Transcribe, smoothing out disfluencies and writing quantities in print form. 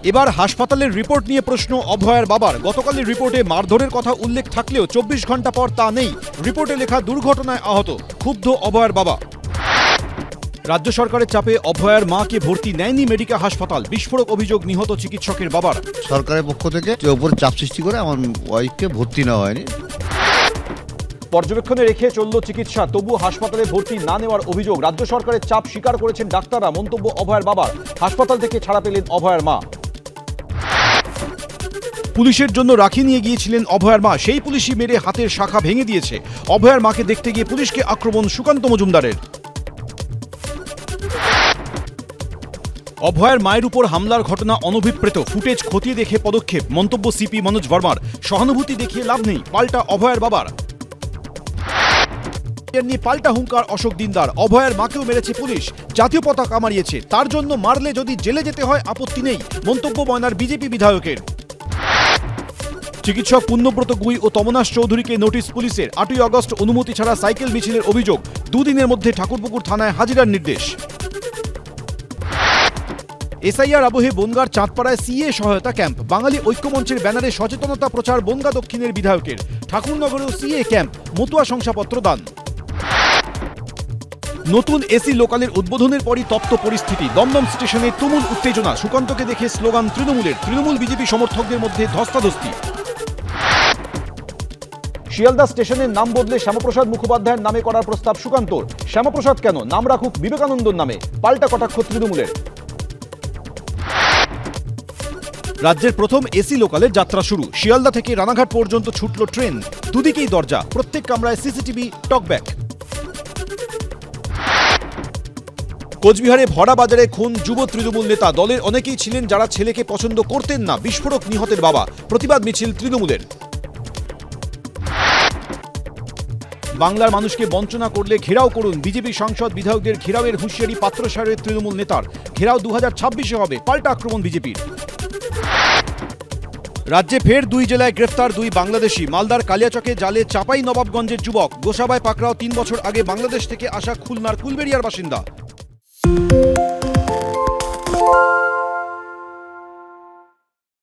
এবার হাসপাতালের রিপোর্ট নিয়ে প্রশ্ন অভয়ার বাবার। গতকালের রিপোর্টে মারধরের কথা উল্লেখ থাকলেও 24 ঘন্টা পর তা নেই। রিপোর্টে লেখা দুর্ঘটনায় আহত, ক্ষুব্ধ অভয়ার বাবা। রাজ্য সরকারের চাপে অভয়ার মাকে ভর্তি নেয়নি মেডিকেল হাসপাতাল। বিস্ফোরক অভিযোগ নিহত চিকিৎসকের বাবার। সরকারের পক্ষ থেকে উপর চাপ সৃষ্টি করে আমার ওয়াইফকে ভর্তি নেওয়া হয়নি। পর্যবেক্ষণে রেখে চলল চিকিৎসা, তবু হাসপাতালে ভর্তি না নেওয়ার অভিযোগ। রাজ্য সরকারের চাপ স্বীকার করেছেন ডাক্তাররা। মন্তব্য অভয়ার বাবার। হাসপাতাল থেকে ছাড়া পেলেন অভয়ার মা। পুলিশের জন্য রাখি নিয়ে গিয়েছিলেন অভয়ার মা। সেই পুলিশই মেরে হাতের শাখা ভেঙে দিয়েছে। অভয়ার মাকে দেখতে গিয়ে পুলিশকে আক্রমণ সুকান্ত মজুমদারের। অভয়ার মায়ের উপর হামলার ঘটনা অনভিপ্রেত। ফুটেজ খতিয়ে দেখে পদক্ষেপ। মন্তব্য সিপি মনোজ বর্মার। সহানুভূতি দেখিয়ে লাভ নেই, পাল্টা অভয়ার বাবার। নিয়ে পাল্টা হুঙ্কার অশোক দিনদার। অভয়ার মাকেও মেরেছে পুলিশ, জাতীয় পতাকা মারিয়েছে, তার জন্য মারলে যদি জেলে যেতে হয় আপত্তি নেই। মন্তব্য ময়নার বিজেপি বিধায়কের। চিকিৎসক পুণ্যব্রত গুই ও তমনাশ চৌধুরীকে নোটিশ পুলিশের। 8ই আগস্ট অনুমতি ছাড়া সাইকেল মিছিলের অভিযোগ। দুদিনের মধ্যে ঠাকুরপুকুর থানায় হাজিরার নির্দেশ। এসআইআর আবহে বনগাঁর চাঁদপাড়ায় সিএ সহায়তা ক্যাম্প। বাঙালি ঐক্যমঞ্চের ব্যানারে সচেতনতা প্রচার বনগাঁ দক্ষিণের বিধায়কের। ঠাকুরনগরেও সিএ ক্যাম্প, মতুয়া শংসাপত্র দান। নতুন এসি লোকালের উদ্বোধনের পরই তপ্ত পরিস্থিতি। দমদম স্টেশনে তুমুল উত্তেজনা। সুকান্তকে দেখে স্লোগান তৃণমূলের। তৃণমূল বিজেপি সমর্থকদের মধ্যে ধস্তাধস্তি। শিয়ালদা স্টেশনের নাম বদলে শ্যামাপ্রসাদ মুখোপাধ্যায়ের নামে করার প্রস্তাব সুকান্তর। শ্যামাপ্রসাদ কেন, নাম রাখুক বিবেকানন্দর নামে, পাল্টা কটাক্ষ তৃণমূলের। রাজ্যের প্রথম এসি লোকালের যাত্রা শুরু। শিয়ালদা থেকে রানাঘাট পর্যন্ত ছুটল ট্রেন। দুদিকেই দরজা, প্রত্যেক কামরায় সিসিটিভি, টকব্যাক। কোচবিহারে ভরা বাজারে খুন যুব তৃণমূল নেতা। দলের অনেকেই ছিলেন যারা ছেলেকে পছন্দ করতেন না। বিস্ফোরক নিহতের বাবা। প্রতিবাদ মিছিল তৃণমূলের। বাংলার মানুষকে বঞ্চনা করলে ঘেরাও করুন। বিজেপি সাংসদ বিধায়কদের ঘেরাওয়ের হুঁশিয়ারি পাত্রসারের তৃণমূল নেতার। ঘেরাও 2026-এ হবে, পাল্টা আক্রমণ বিজেপির। রাজ্যে ফের 2 জেলায় গ্রেফতার 2 বাংলাদেশি। মালদার কালিয়াচকে জালে চাপাই নবাবগঞ্জের যুবক। গোসাবায় পাকড়াও 3 বছর আগে বাংলাদেশ থেকে আসা খুলনার কুলবেড়িয়ার বাসিন্দা।